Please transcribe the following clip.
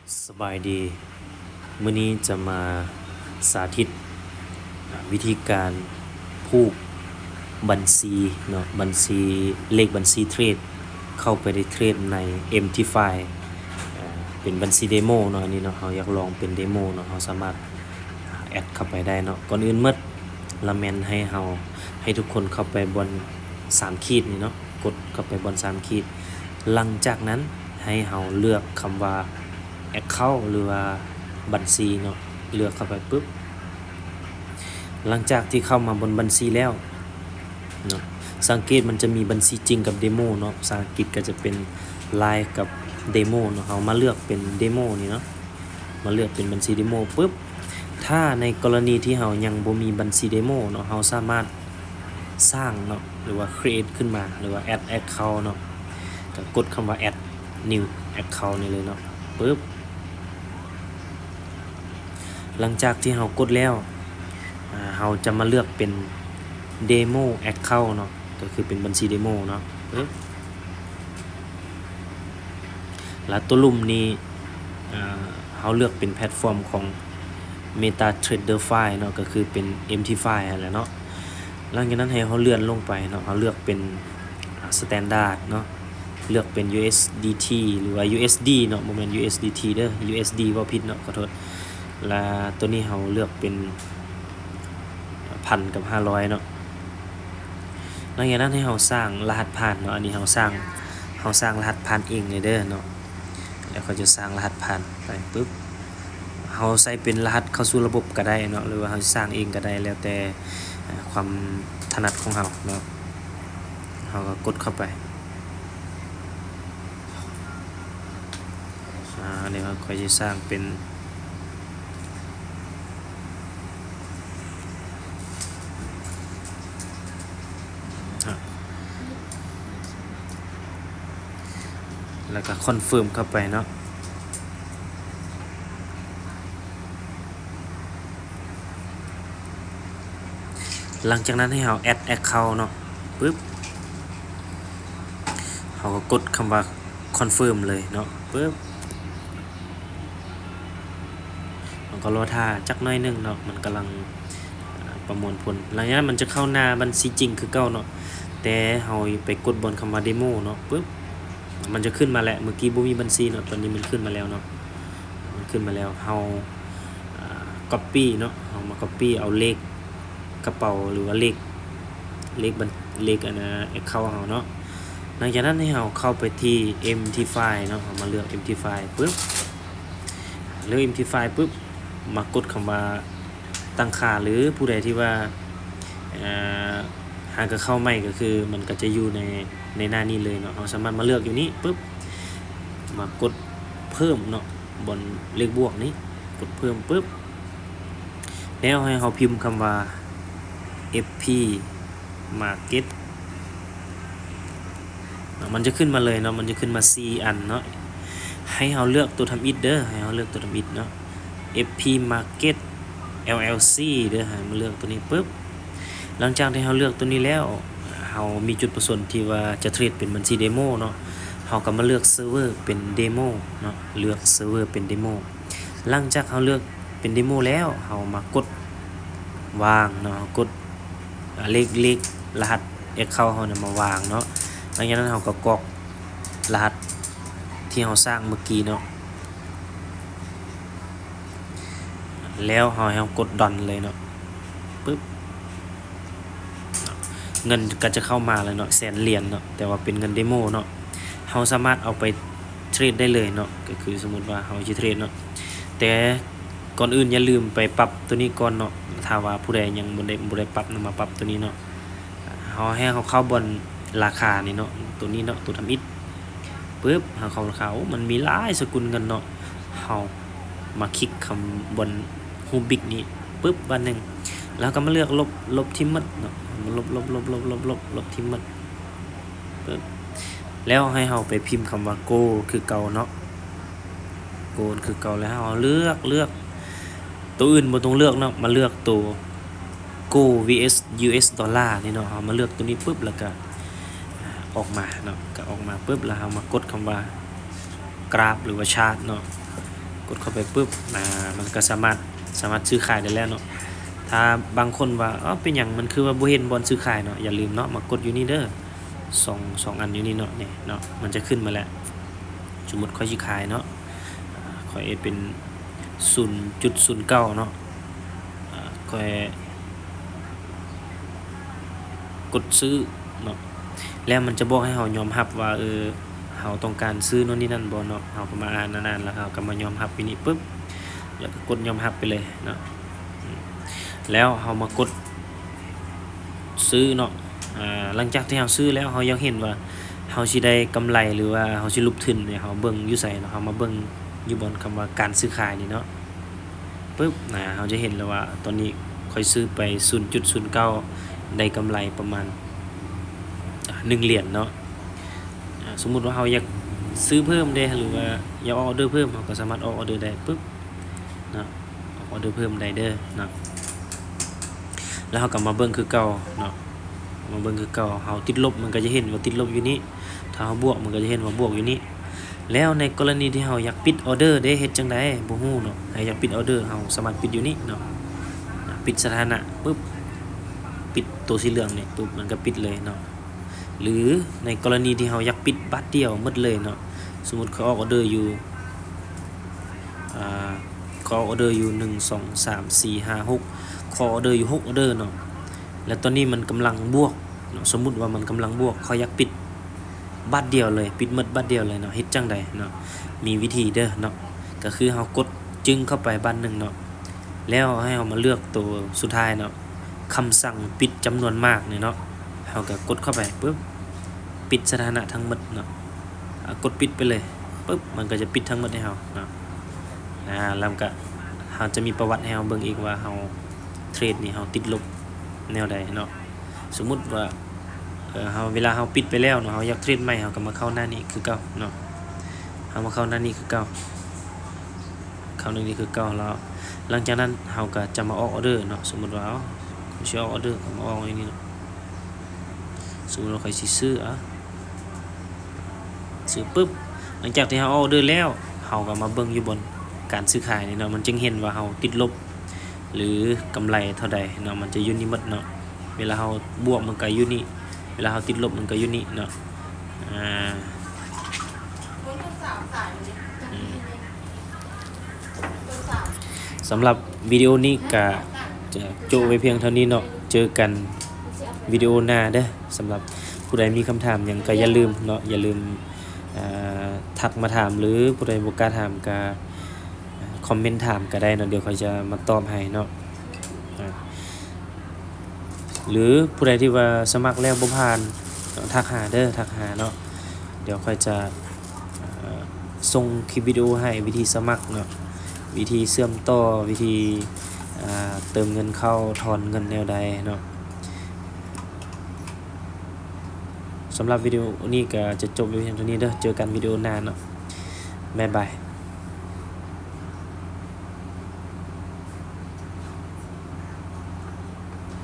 สบายดีมื้อนี้จะมาสาธิตวิธีการผูกบัญชีเนาะบัญชีเลขบัญชีเทรดเข้าไปในเทรดใน MT5 เป็นบัญชีเดโมเนาะอันนี้เนาะเราอยากลองเป็นเดโมเนาะเราสามารถแอดเข้าไปได้เนาะก่อนอื่นหมดละแม่นให้ทุกคนเข้าไปบน3ขีดนี่เนาะกดเข้าไปบน3ขีดหลังจากนั้นให้เราเลือกคำว่า account หรือว่าบัญชีเนาะเลือกเข้าไปปุ๊บหลังจากที่เข้ามาบนบัญชีแล้วเนาะสังเกตมันจะมีบัญชีจริงกับเดโมเนาะภาษาอังกฤษก็จะเป็นไลน์กับเดโมเนาะเรามาเลือกเป็นเดโมนี่เนาะมาเลือกเป็นบัญชีเดโมปุ๊บถ้าในกรณีที่เรายังบ่มีบัญชีเดโมเนาะเราสามารถสร้างเนาะหรือว่า create ขึ้นมาหรือว่า add account เนาะก็กดคำว่า add new account นี่เลยเนาะปุ๊บหลังจากที่เรากดแล้วเราจะมาเลือกเป็น Demo Account เนาะก็คือเป็นบัญชี Demo เนาะแล้วตัวลุ่มนี้เราเลือกเป็นแพลตฟอร์มของ MetaTrader เนาะก็คือเป็น MT5 อะไรเนาะหลังจากนั้นให้เราเลื่อนลงไปเนาะเราเลือกเป็น Standard เนาะเลือกเป็น USDT หรือว่า USD เนาะบ่แม่น USDT เด้อ USD บ่ผิดเนาะขอโทษและตัวนี้เราเลือกเป็น1,000 กับ 500เนาะหลังจากนั้นให้เราสร้างรหัสผ่านเนาะอันนี้เราสร้างรหัสผ่านเองเลยเด้อเนาะแล้วเขาจะสร้างรหัสผ่านไปปึ๊บเราใส่เป็นรหัสเข้าสู่ระบบก็ได้เนาะหรือว่าเราสร้างเองก็ได้แล้วแต่ความถนัดของเราเนาะเราก็กดเข้าไปเดี๋ยวเราค่อยจะสร้างเป็นแล้วก็คอนเฟิร์มเข้าไปเนาะหลังจากนั้นให้เราแอด account เนาะปึ๊บเราก็กดคำว่าคอนเฟิร์มเลยเนาะปึ๊บมันก็รอท่าจักหน่อยนึงเนาะมันกำลังประมวลผลหลังจากนั้นมันจะเข้าหน้าบัญชีจริงคือเก่าเนาะแต่เราไปกดบนคำว่าเดโมเนาะปึ๊บมันจะขึ้นมาแล้วเมื่อกี้บ่มีบัญชีเนาะตอนนี้มันขึ้นมาแล้วเนาะมันขึ้นมาแล้วเราcopy เนาะเรามา copy เอาเลขกระเป๋าหรือว่าเลขอันaccount เฮาเนาะหลังจากนั้นให้เราเข้าไปที่ MT5 เนาะเรามาเลือก MT5 ปึ๊บเลือก MT5 ปึ๊บมากดคำว่าตั้งค่าหรือผู้ใดที่ว่าหากเข้าใหม่ก็คือมันก็จะอยู่ในหน้านี้เลยเนาะเราสามารถมาเลือกอยู่นี้ปึ๊บมากดเพิ่มเนาะบนเลขบวกนี้กดเพิ่มปึ๊บแล้วให้เราพิมพ์คำว่า FP Market มันจะขึ้นมาเลยเนาะมันจะขึ้นมา C อันเนาะให้เราเลือกตัวทำอิฐเด้อให้เราเลือกตัวทำอิฐเนาะ FP Market LLC เด้อให้มาเลือกตัวนี้ปึ๊บหลังจากที่เราเลือกตัวนี้แล้วเรามีจุดประสงค์ที่ว่าจะเทรดเป็นบัญชีเดโมเนาะเราก็มาเลือกเซิร์ฟเวอร์เป็นเดโมเนาะเลือกเซิร์ฟเวอร์เป็นเดโมหลังจากเราเลือกเป็นเดโมแล้วเรามากดวางเนาะกดเลขรหัส account เฮาเนี่ยมาวางเนาะหลังจากนั้นเราก็กรอกรหัสที่เราสร้างเมื่อกี้เนาะแล้วเรากดดอนเลยเนาะปึ๊บเงินก็จะเข้ามาเลยเนาะ100,000 เนาะแต่ว่าเป็นเงินเดโมเนาะเราสามารถเอาไปเทรดได้เลยเนาะก็คือสมมุติว่าเราจะเทรดเนาะแต่ก่อนอื่นอย่าลืมไปปรับตัวนี้ก่อนเนาะถ้าว่าผู้ใดยังบ่ได้ปรับมาปรับตัวนี้เนาะให้เขาเข้าบนราคานี่เนาะตัวนี้เนาะตัวทำอิฐปึ๊บเขาราคามันมีหลายสกุลเงินเนาะเรามาคลิกคำบนฮูบิกนี้ปึ๊บวันนึงแล้วก็มาเลือกลบที่หมดเนาะลบที่หมดปึ๊บแล้วให้เราไปพิมพ์คำว่า go คือเก่าเนาะ go คือเก่าแล้วเราเลือกตัวอื่นบ่ต้องเลือกเนาะมาเลือกตัว go vs US ดอลลาร์นี่เนาะเอามาเลือกตัวนี้ปึ๊บแล้วก็ออกมาเนาะก็ออกมาปึ๊บแล้วเรามากดคำว่ากราฟหรือว่าชาร์ตเนาะ กดเข้าไปปุ๊บมันก็สามารถซื้อขายได้แล้วเนาะถ้าบางคนว่าเป็นหยังมันคือว่าบ่เห็นบ่อนซื้อขายเนาะอย่าลืมเนาะมากดอยู่นี่เด้อสองอันอยู่นี่เนาะนี่เนาะมันจะขึ้นมาแล้วสมมุติค่อยสิขายเนาะค่อยเป็น 0.09 เนาะค่อยกดซื้อเนาะแล้วมันจะบอกให้เรายอมรับว่าเราต้องการซื้อโน่นนี่นั่นบ่เนาะเราก็มาอ่านนานๆแล้วเราก็มายอมรับอยู่นี่ปึ๊บแล้วก็กดยอมรับไปเลยเนาะแล้วเรามากดซื้อเนาะหลังจากที่เราซื้อแล้วเรายังเห็นว่าเราสิได้กำไรหรือว่าเราสิลุกทุนเนี่ยเราเบิ่งอยู่ไสเนาะเรามาเบิ่งอยู่บนคำว่าการซื้อขายนี่เนาะปึ๊บเราจะเห็นแล้วว่าตอนนี้ค่อยซื้อไป 0.09 ได้กำไรประมาณ1เหรียญเนาะสมมุติว่าเราอยากซื้อเพิ่มเด้หรือว่าอยากออเดอร์เพิ่มเราก็สามารถออเดอร์ได้ปึ๊บเนาะออเดอร์เพิ่มได้เด้อเนาะแล้วเราก็มาเบิ่งคือเก่าเนาะมาเบิ่งคือเก่าเราติดลบมันก็จะเห็นว่าติดลบอยู่นี่ถ้าเราบวกมันก็จะเห็นว่าบวกอยู่นี่แล้วในกรณีที่เราอยากปิดออเดอร์ได้เฮ็ดจังได๋บ่ฮู้เนาะถ้าอยากปิดออเดอร์เราสามารถปิดอยู่นี่เนาะปิดสถานะปึ๊บปิดตัวสีเหลืองนี่ปุ๊บมันก็ปิดเลยเนาะหรือในกรณีที่เราอยากปิดบัตรเดียวหมดเลยเนาะสมมุติเขาออกออเดอร์อยู่ขอออเดอร์อยู่1 2 3 4 5 6ขอออเดอร์อยู่6ออเดอร์เนาะแล้วตอนนี้มันกำลังบวกเนาะสมมุติว่ามันกำลังบวกเขาอยากปิดบัตรเดียวเลยปิดหมดบัตรเดียวเลยเนาะเฮ็ดจังได๋เนาะมีวิธีเด้อเนาะก็คือเฮากดจึงเข้าไปบัตรนึงเนาะแล้วให้เฮามาเลือกตัวสุดท้ายเนาะคำสั่งปิดจำนวนมากนี่เนาะเฮาก็กดเข้าไปปึ๊บปิดสถานะทั้งหมดเนาะกดปิดไปเลยปึ๊บมันก็จะปิดทั้งหมดให้เฮาเนาะแล้วก็เฮาจะมีประวัติให้เฮาเบิ่งอีกว่าเฮาเทรดนี่เฮาติดลบแนวใดเนาะสมมุติว่าเฮาเวลาเฮาปิดไปแล้วเนาะเฮาอยากเทรดใหม่เฮาก็มาเข้าหน้านี้คือเก่าเนาะเฮามาเข้าหน้านี้คือเก่าเข้าหน้านี้คือเก่าแล้วหลังจากนั้นเฮาก็จะมาออกออเดอร์เนาะสมมุติว่าสิออกออเดอร์มาออกอย่างนี้เนาะสมมุติว่าใครสิซื้อซื้อปึ๊บหลังจากที่เฮาออเดอร์แล้วเฮาก็มาเบิ่งอยู่บนการซื้อขายนี่เนาะมันจึงเห็นว่าเฮาติดลบหรือกำไรเท่าใดเนาะมันจะอยู่นี่หมดเนาะเวลาเฮาบวกมันก็อยู่นี่เวลาเฮาติดลบมันก็อยู่นี่เนาะสำหรับวิดีโอนี้ก็จะจบไว้เพียงเท่านี้เนาะเจอกันวิดีโอหน้าเด้อสำหรับผู้ใดมีคำถามหยังก็อย่าลืมเนาะอย่าลืมทักมาถามหรือผู้ใดบ่กล้าถามก็คอมเมนต์ถามก็ได้เนาะเดี๋ยวเขาจะมาตอบให้เนาะหรือผู้ใดที่ว่าสมัครแล้วบ่ผ่านทักหาเด้อทักหาเนาะเดี๋ยวค่อยจะส่งคลิปวิดีโอให้วิธีสมัครเนาะวิธีเชื่อมต่อวิธีเติมเงินเข้าถอนเงินแนวใดเนาะสำหรับวิดีโอนี้ก็จะจบไว้เพียงเท่านี้เด้อเจอกันวิดีโอหน้าเนาะบ๊ายบาย